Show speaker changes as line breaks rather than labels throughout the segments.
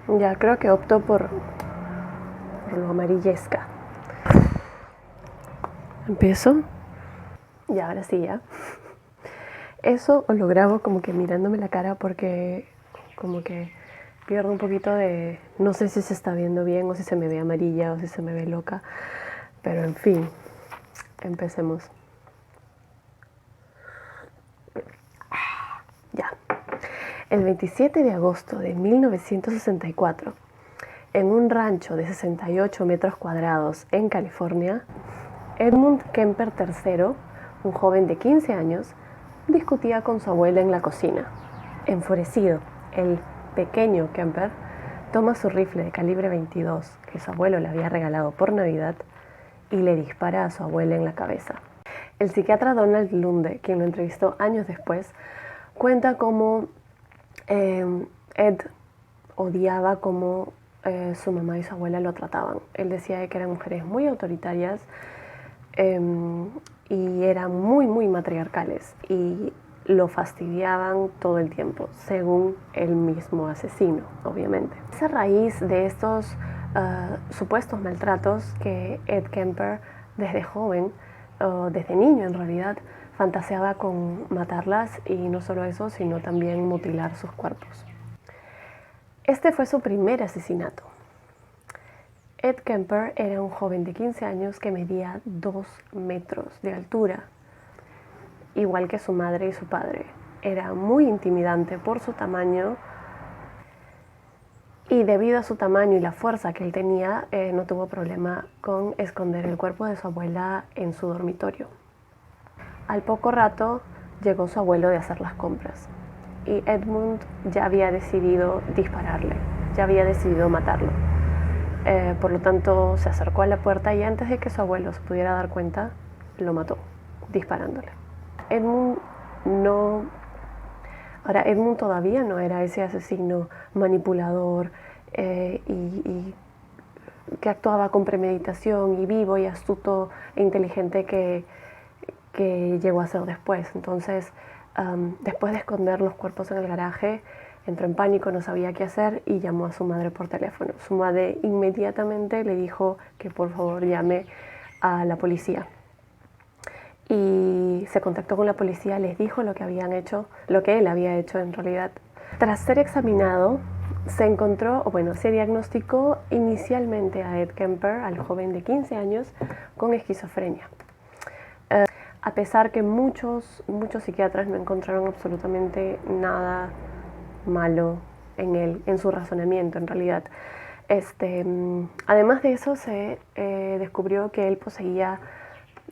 Ya, creo que opto por lo amarillesca. Empiezo. Y ahora sí, ya. Eso lo grabo como que mirándome la cara porque como que pierdo un poquito de... No sé si se está viendo bien o si se me ve amarilla o si se me ve loca. Pero en fin, empecemos. Ya. El 27 de agosto de 1964, en un rancho de 68 metros cuadrados en California, Edmund Kemper III, un joven de 15 años, discutía con su abuela en la cocina. Enfurecido, el pequeño Kemper toma su rifle de calibre 22 que su abuelo le había regalado por Navidad y le dispara a su abuela en la cabeza. El psiquiatra Donald Lunde, quien lo entrevistó años después, cuenta cómo Ed odiaba cómo su mamá y su abuela lo trataban. Él decía que eran mujeres muy autoritarias y eran muy matriarcales y lo fastidiaban todo el tiempo, según el mismo asesino, obviamente. Es a raíz de estos supuestos maltratos que Ed Kemper, desde joven, desde niño en realidad, fantaseaba con matarlas y no solo eso, sino también mutilar sus cuerpos. Este fue su primer asesinato. Ed Kemper era un joven de 15 años que medía 2 metros de altura, igual que su madre y su padre. Era muy intimidante por su tamaño y debido a su tamaño y la fuerza que él tenía, no tuvo problema con esconder el cuerpo de su abuela en su dormitorio. Al poco rato llegó su abuelo de hacer las compras y Edmund ya había decidido dispararle, ya había decidido matarlo. Por lo tanto, se acercó a la puerta y antes de que su abuelo se pudiera dar cuenta, lo mató, disparándole. Edmund todavía no era ese asesino manipulador y que actuaba con premeditación y vivo y astuto e inteligente que llegó a ser después. Entonces, después de esconder los cuerpos en el garaje, entró en pánico, no sabía qué hacer y llamó a su madre por teléfono. Su madre inmediatamente le dijo que por favor llame a la policía. Y se contactó con la policía, les dijo lo que habían hecho, lo que él había hecho en realidad. Tras ser examinado, se diagnosticó inicialmente a Ed Kemper, al joven de 15 años, con esquizofrenia. A pesar que muchos psiquiatras no encontraron absolutamente nada malo en él, en su razonamiento en realidad. Además de eso, se descubrió que él poseía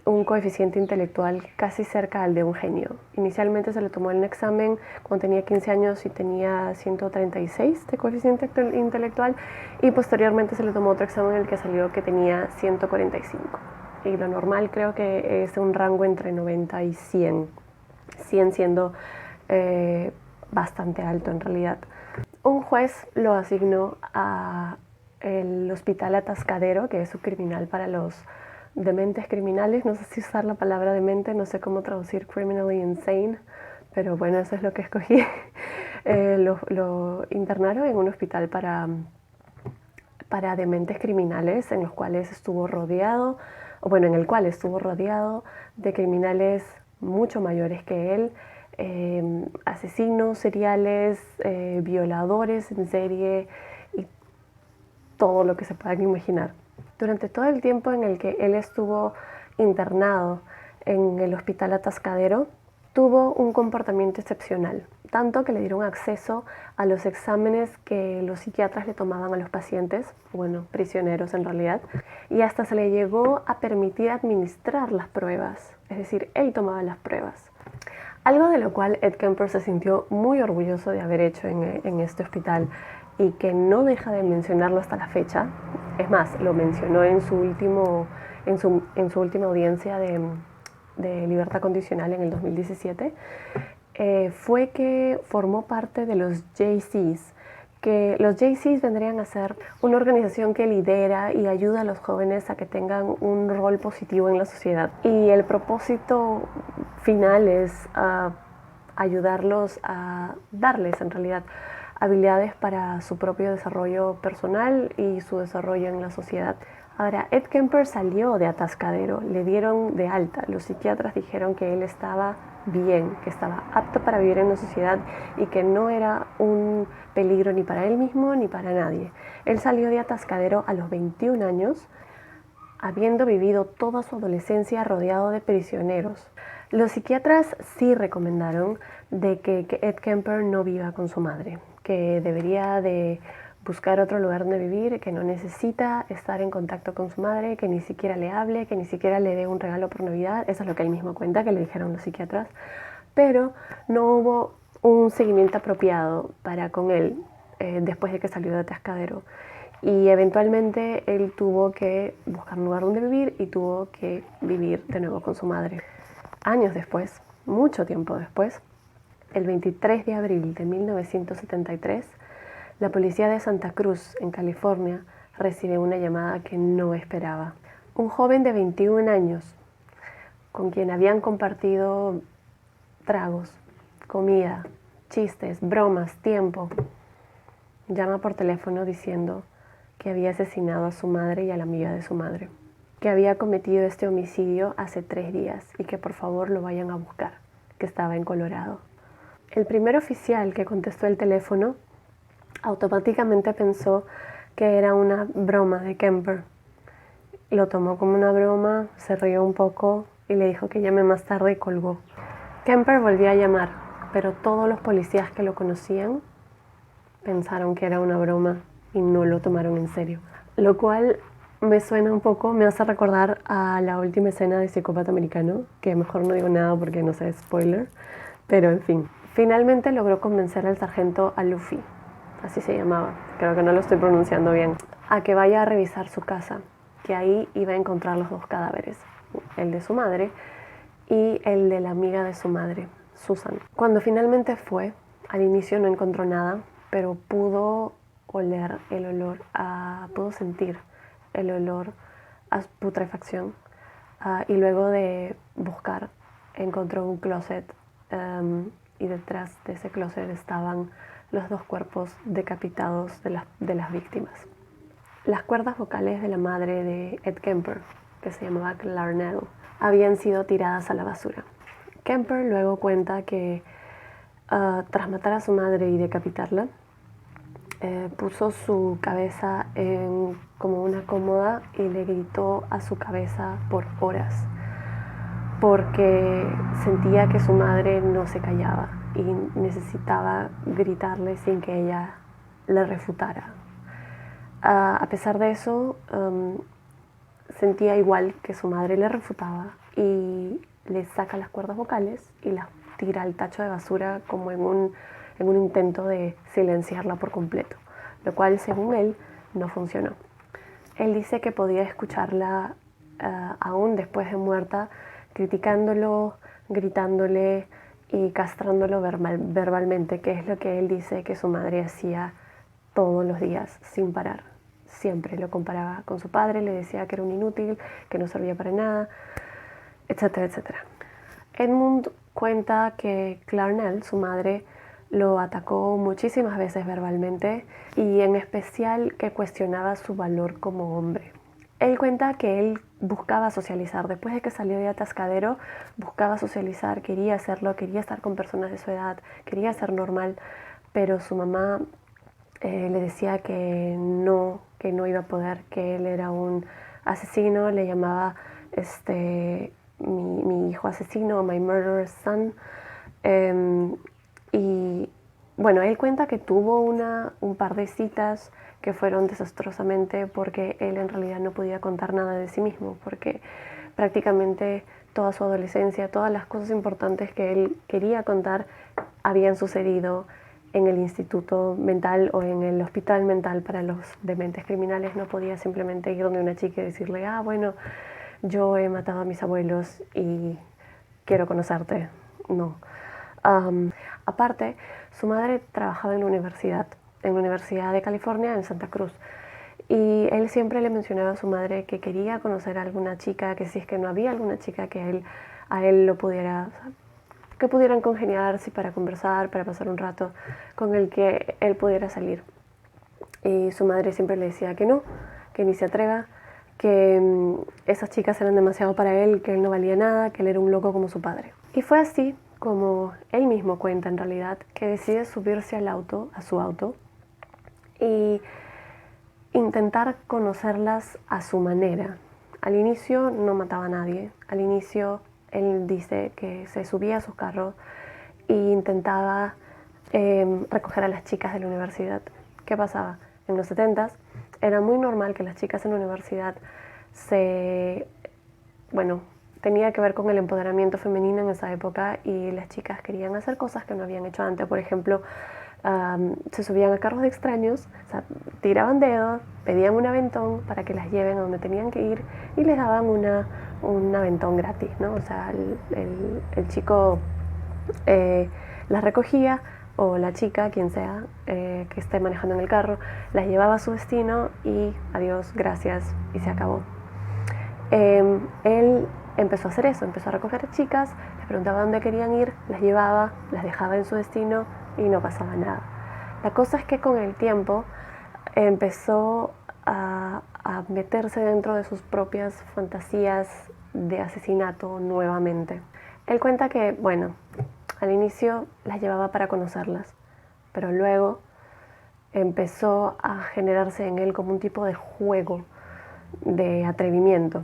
un coeficiente intelectual casi cerca al de un genio. Inicialmente se le tomó un examen cuando tenía 15 años y tenía 136 de coeficiente intelectual y posteriormente se le tomó otro examen en el que salió que tenía 145. Y lo normal creo que es un rango entre 90 y 100, 100 siendo bastante alto en realidad. Un juez lo asignó al hospital Atascadero, que es un criminal para los dementes criminales. No sé si usar la palabra demente, no sé cómo traducir criminally insane, pero bueno, eso es lo que escogí. Lo internaron en un hospital para dementes criminales, en el cual estuvo rodeado de criminales mucho mayores que él, asesinos seriales, violadores en serie y todo lo que se puedan imaginar. Durante todo el tiempo en el que él estuvo internado en el hospital Atascadero, tuvo un comportamiento excepcional, tanto que le dieron acceso a los exámenes que los psiquiatras le tomaban a los pacientes, prisioneros en realidad, y hasta se le llegó a permitir administrar las pruebas, es decir, él tomaba las pruebas. Algo de lo cual Ed Kemper se sintió muy orgulloso de haber hecho en este hospital y que no deja de mencionarlo hasta la fecha, es más, lo mencionó en su última audiencia de libertad condicional en el 2017, fue que formó parte de los JCs, que los JCs vendrían a ser una organización que lidera y ayuda a los jóvenes a que tengan un rol positivo en la sociedad. Y el propósito final es ayudarlos a darles, en realidad, habilidades para su propio desarrollo personal y su desarrollo en la sociedad. Ahora, Ed Kemper salió de Atascadero, le dieron de alta. Los psiquiatras dijeron que él estaba bien, que estaba apto para vivir en la sociedad y que no era un peligro ni para él mismo ni para nadie. Él salió de Atascadero a los 21 años, habiendo vivido toda su adolescencia rodeado de prisioneros. Los psiquiatras sí recomendaron de que Ed Kemper no viva con su madre, que debería de buscar otro lugar donde vivir, que no necesita estar en contacto con su madre, que ni siquiera le hable, que ni siquiera le dé un regalo por Navidad. Eso es lo que él mismo cuenta, que le dijeron los psiquiatras. Pero no hubo un seguimiento apropiado para con él después de que salió de Atascadero. Y eventualmente él tuvo que buscar un lugar donde vivir y tuvo que vivir de nuevo con su madre. Años después, mucho tiempo después, el 23 de abril de 1973, la policía de Santa Cruz, en California, recibe una llamada que no esperaba. Un joven de 21 años, con quien habían compartido tragos, comida, chistes, bromas, tiempo, llama por teléfono diciendo que había asesinado a su madre y a la amiga de su madre, que había cometido este homicidio hace 3 días y que por favor lo vayan a buscar, que estaba en Colorado. El primer oficial que contestó el teléfono automáticamente pensó que era una broma de Kemper. Lo tomó como una broma, se rió un poco y le dijo que llame más tarde y colgó. Kemper volvió a llamar, pero todos los policías que lo conocían pensaron que era una broma y no lo tomaron en serio. Lo cual me suena un poco, me hace recordar a la última escena de Psicópata Americano, que mejor no digo nada porque no sé, spoiler, pero en fin. Finalmente logró convencer al sargento Alufi, así se llamaba, creo que no lo estoy pronunciando bien, a que vaya a revisar su casa, que ahí iba a encontrar los 2 cadáveres, el de su madre y el de la amiga de su madre, Susan. Cuando finalmente fue, al inicio no encontró nada, pero pudo oler el olor, pudo sentir el olor a putrefacción, y luego de buscar encontró un closet, y detrás de ese closet estaban los 2 cuerpos decapitados de las víctimas. Las cuerdas vocales de la madre de Ed Kemper, que se llamaba Clarnell, habían sido tiradas a la basura. Kemper luego cuenta que tras matar a su madre y decapitarla, puso su cabeza en como una cómoda y le gritó a su cabeza por horas, porque sentía que su madre no se callaba y necesitaba gritarle sin que ella le refutara. A pesar de eso, sentía igual que su madre le refutaba y le saca las cuerdas vocales y las tira al tacho de basura como en un intento de silenciarla por completo, lo cual, según él, no funcionó. Él dice que podía escucharla aún después de muerta, criticándolo, gritándole y castrándolo verbalmente, que es lo que él dice que su madre hacía todos los días, sin parar. Siempre lo comparaba con su padre, le decía que era un inútil, que no servía para nada, etcétera, etcétera. Edmund cuenta que Clarnell, su madre, lo atacó muchísimas veces verbalmente y en especial que cuestionaba su valor como hombre. Él cuenta que él buscaba socializar, después de que salió de Atascadero, buscaba socializar, quería hacerlo, quería estar con personas de su edad, quería ser normal, pero su mamá le decía que no iba a poder, que él era un asesino, le llamaba mi hijo asesino, my murderer son. Y bueno, él cuenta que tuvo un par de citas que fueron desastrosamente porque él en realidad no podía contar nada de sí mismo, porque prácticamente toda su adolescencia, todas las cosas importantes que él quería contar habían sucedido en el instituto mental o en el hospital mental para los dementes criminales. No podía simplemente ir donde una chica y decirle, bueno, yo he matado a mis abuelos y quiero conocerte. No. Aparte, su madre trabajaba en la universidad de California en Santa Cruz, y él siempre le mencionaba a su madre que quería conocer a alguna chica, que si es que no había alguna chica que a él lo pudiera que pudieran congeniarse para conversar, para pasar un rato con el que él pudiera salir. Y su madre siempre le decía que no, que ni se atreva, que esas chicas eran demasiado para él, que él no valía nada, que él era un loco como su padre. Y fue así como él mismo cuenta en realidad, que decide subirse a su auto, y intentar conocerlas a su manera. Al inicio no mataba a nadie, al inicio él dice que se subía a su carro e intentaba recoger a las chicas de la universidad. ¿Qué pasaba? En los 70s era muy normal que las chicas en la universidad tenía que ver con el empoderamiento femenino en esa época, y las chicas querían hacer cosas que no habían hecho antes. Por ejemplo, se subían a carros de extraños, o sea, tiraban dedos, pedían un aventón para que las lleven a donde tenían que ir y les daban un aventón gratis, ¿no? O sea, el chico las recogía, o la chica, quien sea, que esté manejando en el carro, las llevaba a su destino y adiós, gracias, y se acabó. Él empezó a hacer eso, empezó a recoger chicas, les preguntaba dónde querían ir, las llevaba, las dejaba en su destino y no pasaba nada. La cosa es que con el tiempo empezó a meterse dentro de sus propias fantasías de asesinato nuevamente. Él cuenta que, bueno, al inicio las llevaba para conocerlas, pero luego empezó a generarse en él como un tipo de juego, de atrevimiento.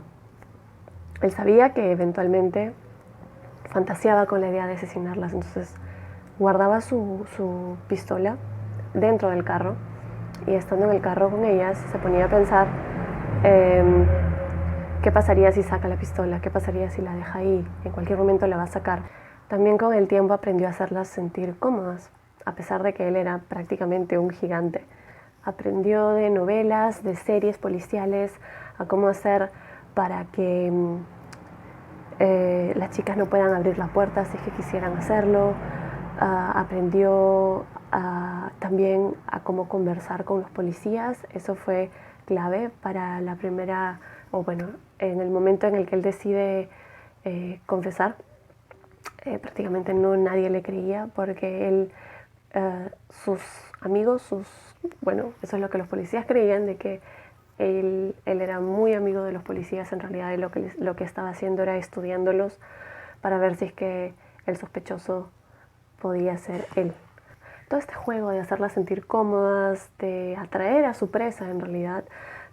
Él sabía que eventualmente fantaseaba con la idea de asesinarlas, entonces guardaba su pistola dentro del carro, y estando en el carro con ellas se ponía a pensar qué pasaría si saca la pistola, qué pasaría si la deja ahí, en cualquier momento la va a sacar. También con el tiempo aprendió a hacerlas sentir cómodas, a pesar de que él era prácticamente un gigante. Aprendió de novelas, de series policiales, a cómo hacer para que las chicas no puedan abrir la puerta si es que quisieran hacerlo. Aprendió también a cómo conversar con los policías. Eso fue clave para la primera, en el momento en el que él decide confesar. Prácticamente nadie le creía, porque él, sus amigos, eso es lo que los policías creían, de que él era muy amigo de los policías. En realidad lo que estaba haciendo era estudiándolos para ver si es que el sospechoso podía ser él. Todo este juego de hacerlas sentir cómodas, de atraer a su presa en realidad,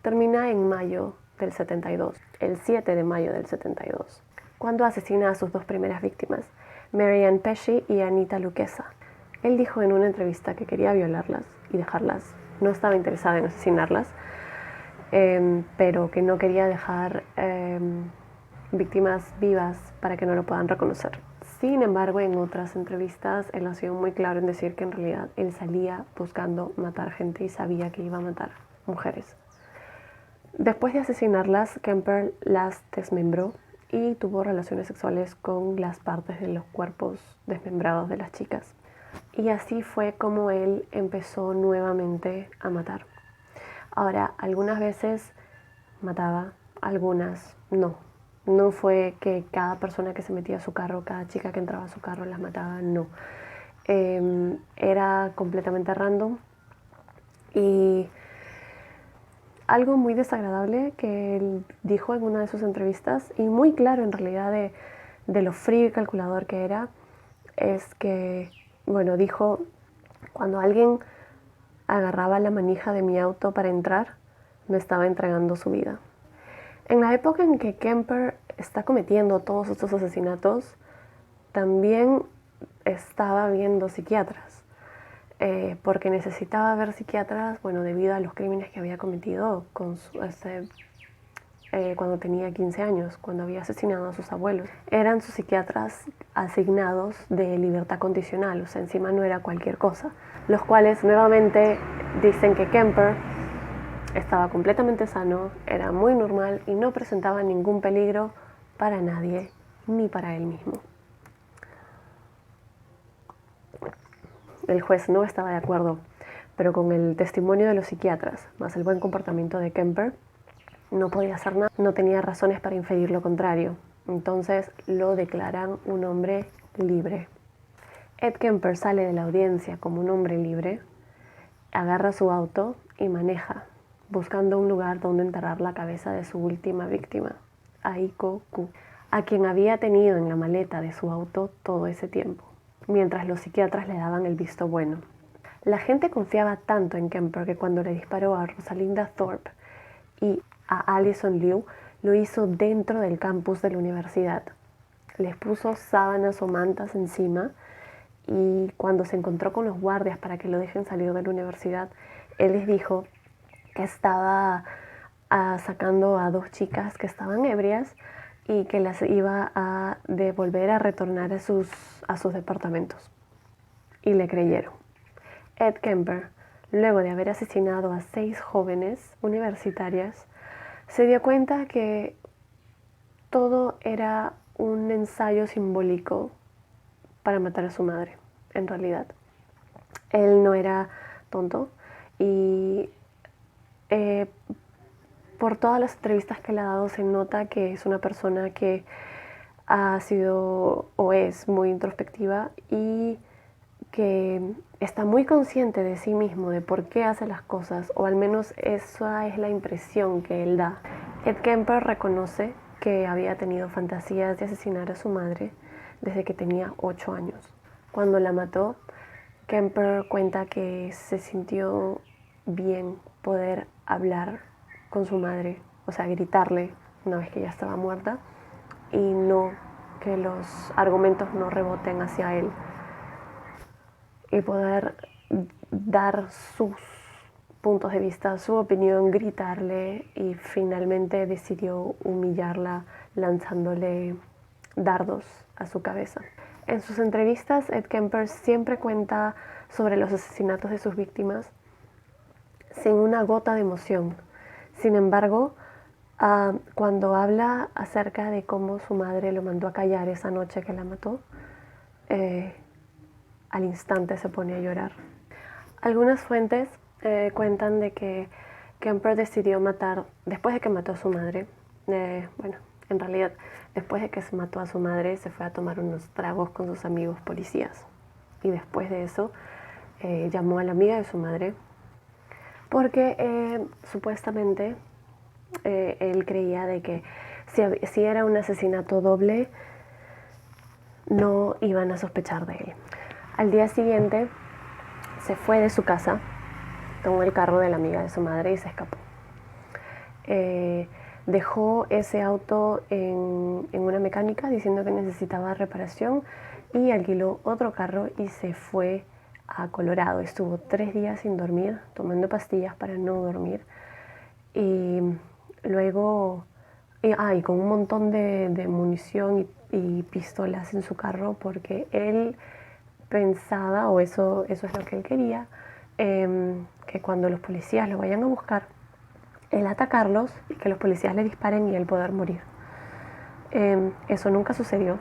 termina en mayo del 72, el 7 de mayo del 72, cuando asesina a sus dos primeras víctimas, Mary Ann Pesci y Anita Luquesa. Él dijo en una entrevista que quería violarlas y dejarlas, no estaba interesado en asesinarlas, pero que no quería dejar víctimas vivas para que no lo puedan reconocer. Sin embargo, en otras entrevistas él ha sido muy claro en decir que en realidad él salía buscando matar gente y sabía que iba a matar mujeres. Después de asesinarlas, Kemper las desmembró y tuvo relaciones sexuales con las partes de los cuerpos desmembrados de las chicas. Y así fue como él empezó nuevamente a matar. Ahora, algunas veces mataba, algunas no. No fue que cada persona que se metía a su carro, cada chica que entraba a su carro las mataba, no. Era completamente random. Y algo muy desagradable que él dijo en una de sus entrevistas, y muy claro en realidad de lo frío y calculador que era, es que, dijo: cuando alguien agarraba la manija de mi auto para entrar, me estaba entregando su vida. En la época en que Kemper está cometiendo todos estos asesinatos, también estaba viendo psiquiatras, porque necesitaba ver psiquiatras, debido a los crímenes que había cometido cuando tenía 15 años, cuando había asesinado a sus abuelos. Eran sus psiquiatras asignados de libertad condicional, o sea, encima no era cualquier cosa, los cuales nuevamente dicen que Kemper estaba completamente sano, era muy normal y no presentaba ningún peligro para nadie, ni para él mismo. El juez no estaba de acuerdo, pero con el testimonio de los psiquiatras, más el buen comportamiento de Kemper, no podía hacer nada, no tenía razones para inferir lo contrario. Entonces lo declaran un hombre libre. Ed Kemper sale de la audiencia como un hombre libre, agarra su auto y maneja, buscando un lugar donde enterrar la cabeza de su última víctima, Aiko Koo, a quien había tenido en la maleta de su auto todo ese tiempo, mientras los psiquiatras le daban el visto bueno. La gente confiaba tanto en Kemper que cuando le disparó a Rosalinda Thorpe y a Alison Liu, lo hizo dentro del campus de la universidad. Les puso sábanas o mantas encima y cuando se encontró con los guardias para que lo dejen salir de la universidad, él les dijo que estaba sacando a 2 chicas que estaban ebrias y que las iba a devolver a retornar a sus departamentos. Y le creyeron. Ed Kemper, luego de haber asesinado a 6 jóvenes universitarias, se dio cuenta que todo era un ensayo simbólico para matar a su madre, en realidad. Él no era tonto y por todas las entrevistas que le ha dado se nota que es una persona que ha sido o es muy introspectiva y que está muy consciente de sí mismo, de por qué hace las cosas, o al menos esa es la impresión que él da. Ed Kemper reconoce que había tenido fantasías de asesinar a su madre desde que tenía 8 años. Cuando la mató, Kemper cuenta que se sintió bien poder hablar con su madre, o sea, gritarle una vez que ya estaba muerta, y no que los argumentos no reboten hacia él, y poder dar sus puntos de vista, su opinión, gritarle, y finalmente decidió humillarla lanzándole dardos a su cabeza. En sus entrevistas, Ed Kemper siempre cuenta sobre los asesinatos de sus víctimas sin una gota de emoción. Sin embargo, cuando habla acerca de cómo su madre lo mandó a callar esa noche que la mató, al instante se pone a llorar. Algunas fuentes cuentan de que Kemper decidió matar, después de que mató a su madre, en realidad, después de que se mató a su madre, se fue a tomar unos tragos con sus amigos policías. Y después de eso, llamó a la amiga de su madre, porque supuestamente él creía de que si era un asesinato doble, no iban a sospechar de él. Al día siguiente, se fue de su casa, tomó el carro de la amiga de su madre y se escapó. Dejó ese auto en una mecánica diciendo que necesitaba reparación y alquiló otro carro y se fue a Colorado. Estuvo 3 días sin dormir, tomando pastillas para no dormir, y luego y con un montón de munición y pistolas en su carro, porque él pensaba, o eso es lo que él quería, que cuando los policías lo vayan a buscar, él atacarlos y que los policías le disparen y él poder morir. Eso nunca sucedió.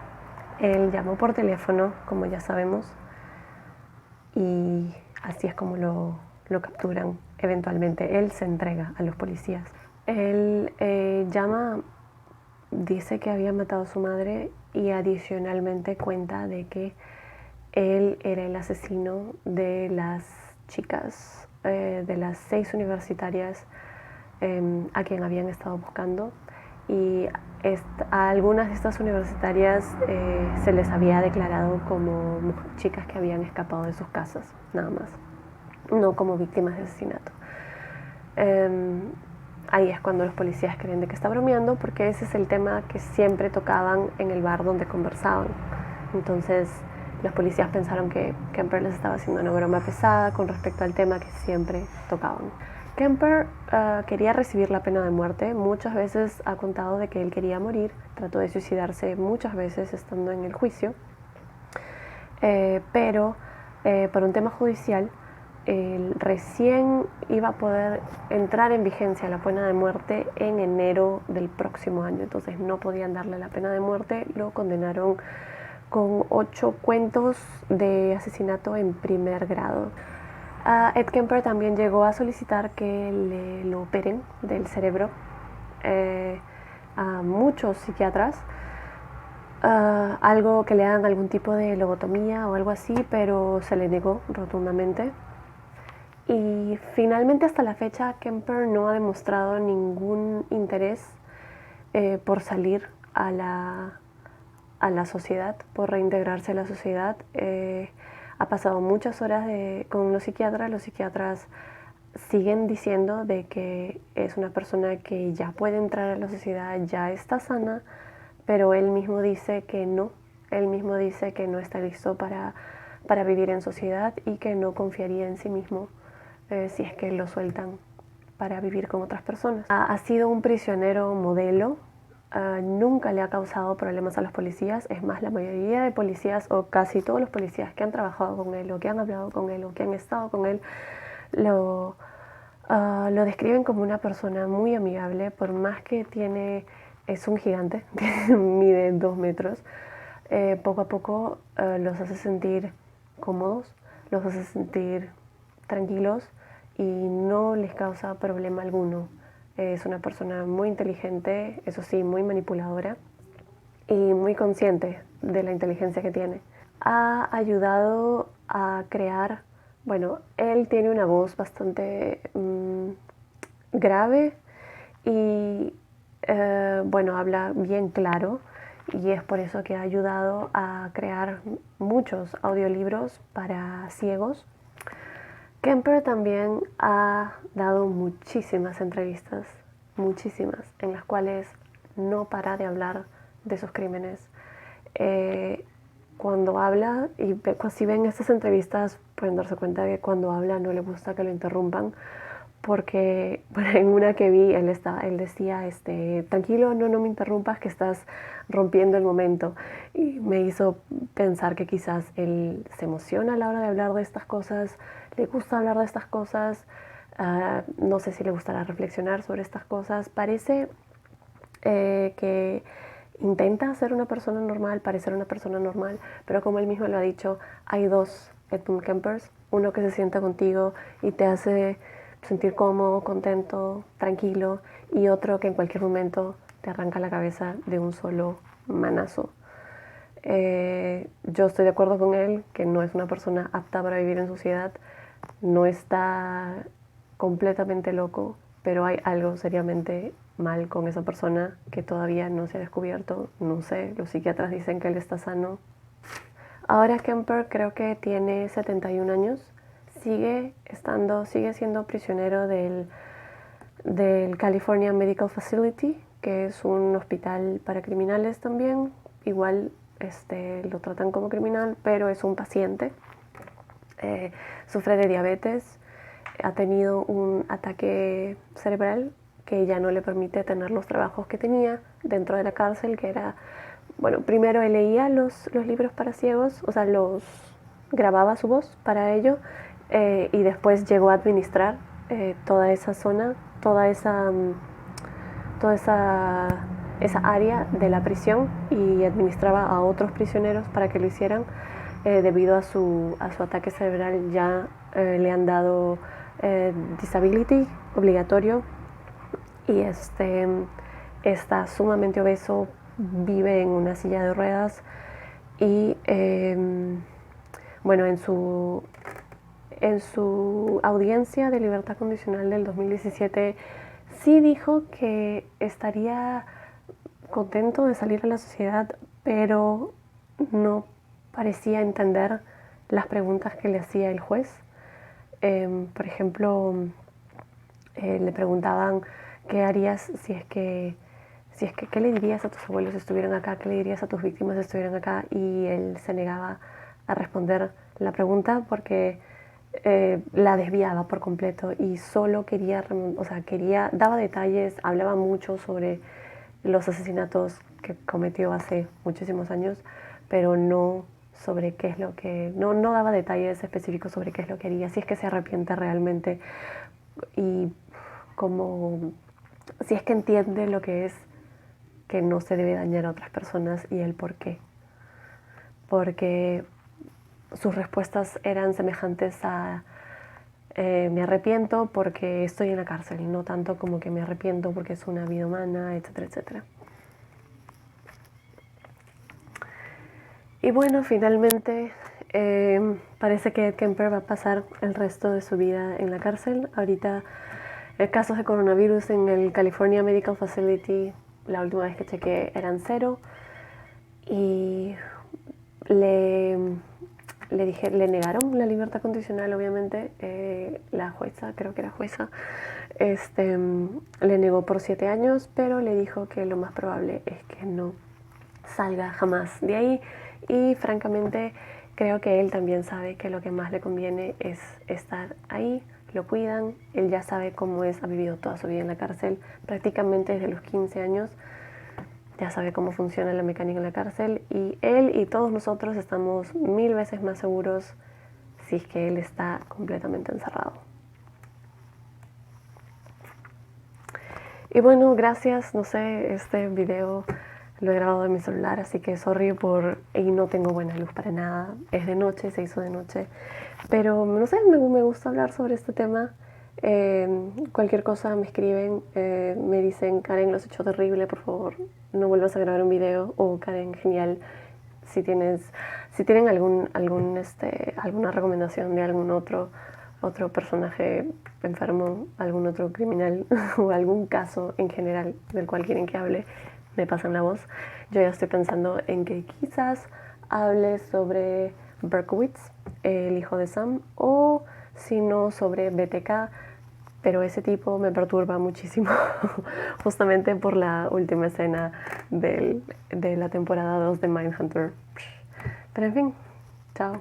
Él llamó por teléfono, como ya sabemos, y así es como lo capturan eventualmente. Él se entrega a los policías. Él llama, dice que había matado a su madre y adicionalmente cuenta de que él era el asesino de las chicas, de las 6 universitarias a quien habían estado buscando, y a algunas de estas universitarias se les había declarado como chicas que habían escapado de sus casas, nada más, no como víctimas de asesinato. Ahí es cuando los policías creen de que está bromeando, porque ese es el tema que siempre tocaban en el bar donde conversaban. Entonces los policías pensaron que Kemper les estaba haciendo una broma pesada con respecto al tema que siempre tocaban. Kemper quería recibir la pena de muerte. Muchas veces ha contado de que él quería morir. Trató de suicidarse muchas veces estando en el juicio. Pero por un tema judicial, recién iba a poder entrar en vigencia la pena de muerte en enero del próximo año. Entonces no podían darle la pena de muerte. Lo condenaron con 8 cuentos de asesinato en primer grado. Ed Kemper también llegó a solicitar que lo operen del cerebro a muchos psiquiatras, algo que le hagan algún tipo de lobotomía o algo así, pero se le negó rotundamente. Y finalmente hasta la fecha Kemper no ha demostrado ningún interés por salir a la sociedad, por reintegrarse a la sociedad. Ha pasado muchas horas con los psiquiatras siguen diciendo de que es una persona que ya puede entrar a la sociedad, ya está sana, pero él mismo dice que no, él mismo dice que no está listo para vivir en sociedad y que no confiaría en sí mismo si es que lo sueltan para vivir con otras personas. Ha sido un prisionero modelo, nunca le ha causado problemas a los policías, es más, la mayoría de policías o casi todos los policías que han trabajado con él o que han hablado con él o que han estado con él lo describen como una persona muy amigable, por más que es un gigante, mide 2 metros, poco a poco los hace sentir cómodos, los hace sentir tranquilos y no les causa problema alguno. Es una persona muy inteligente, eso sí, muy manipuladora y muy consciente de la inteligencia que tiene. Ha ayudado a crear, bueno, él tiene una voz bastante grave y bueno, habla bien claro y es por eso que ha ayudado a crear muchos audiolibros para ciegos. Kemper también ha dado muchísimas entrevistas, muchísimas, en las cuales no para de hablar de sus crímenes. Cuando habla, y si ven estas entrevistas pueden darse cuenta que cuando habla no le gusta que lo interrumpan, porque bueno, en una que vi él decía, tranquilo, no me interrumpas, que estás rompiendo el momento, y me hizo pensar que quizás él se emociona a la hora de hablar de estas cosas, le gusta hablar de estas cosas, no sé si le gustará reflexionar sobre estas cosas. Parece que intenta ser una persona normal, parecer una persona normal, pero como él mismo lo ha dicho, hay dos Edmund Kempers, uno que se sienta contigo y te hace sentir cómodo, contento, tranquilo, y otro que en cualquier momento te arranca la cabeza de un solo manazo. Yo estoy de acuerdo con él, que no es una persona apta para vivir en sociedad, no está completamente loco, pero hay algo seriamente mal con esa persona que todavía no se ha descubierto. No sé, los psiquiatras dicen que él está sano. Ahora Kemper creo que tiene 71 años, sigue siendo prisionero del California Medical Facility, que es un hospital para criminales también. Igual lo tratan como criminal, pero es un paciente. Sufre de diabetes, ha tenido un ataque cerebral que ya no le permite tener los trabajos que tenía dentro de la cárcel, que era, bueno, primero él leía los libros para ciegos, o sea, grababa su voz para ello, y después llegó a administrar toda esa zona, toda esa área de la prisión, y administraba a otros prisioneros para que lo hicieran. Debido a su ataque cerebral ya le han dado disability obligatorio, y está sumamente obeso, vive en una silla de ruedas y bueno, en su audiencia de libertad condicional del 2017 sí dijo que estaría contento de salir a la sociedad, pero no parecía entender las preguntas que le hacía el juez. Por ejemplo, le preguntaban qué harías qué le dirías a tus abuelos si estuvieran acá, qué le dirías a tus víctimas si estuvieran acá, y él se negaba a responder la pregunta porque la desviaba por completo y solo daba detalles, hablaba mucho sobre los asesinatos que cometió hace muchísimos años, pero no sobre qué es lo que, no daba detalles específicos sobre qué es lo que haría, si es que se arrepiente realmente y como si es que entiende lo que es que no se debe dañar a otras personas y el por qué. Porque sus respuestas eran semejantes a me arrepiento porque estoy en la cárcel, no tanto como que me arrepiento porque es una vida humana, etcétera, etcétera. Y bueno, finalmente parece que Ed Kemper va a pasar el resto de su vida en la cárcel. Ahorita casos de coronavirus en el California Medical Facility, la última vez que chequeé, eran 0. Y le le negaron la libertad condicional, obviamente. La jueza, creo que era jueza, le negó por 7 años, pero le dijo que lo más probable es que no salga jamás de ahí. Y francamente creo que él también sabe que lo que más le conviene es estar ahí. Lo cuidan, él ya sabe cómo es, ha vivido toda su vida en la cárcel, prácticamente desde los 15 años. Ya sabe cómo funciona la mecánica en la cárcel, y él y todos nosotros estamos 1000 veces más seguros si es que él está completamente encerrado. Y bueno, gracias, no sé, este video lo he grabado en mi celular, así que sorry y no tengo buena luz para nada. Es de noche, se hizo de noche, pero no sé, me gusta hablar sobre este tema. Cualquier cosa me escriben, me dicen: Karen, lo has hecho terrible, por favor no vuelvas a grabar un video, o Karen, genial. Si tienen alguna recomendación de algún otro personaje enfermo, algún otro criminal o algún caso en general del cual quieren que hable, me pasan la voz. Yo ya estoy pensando en que quizás hable sobre Berkowitz, el hijo de Sam, o si no, sobre BTK, pero ese tipo me perturba muchísimo, justamente por la última escena de la temporada 2 de Mindhunter. Pero en fin, chao.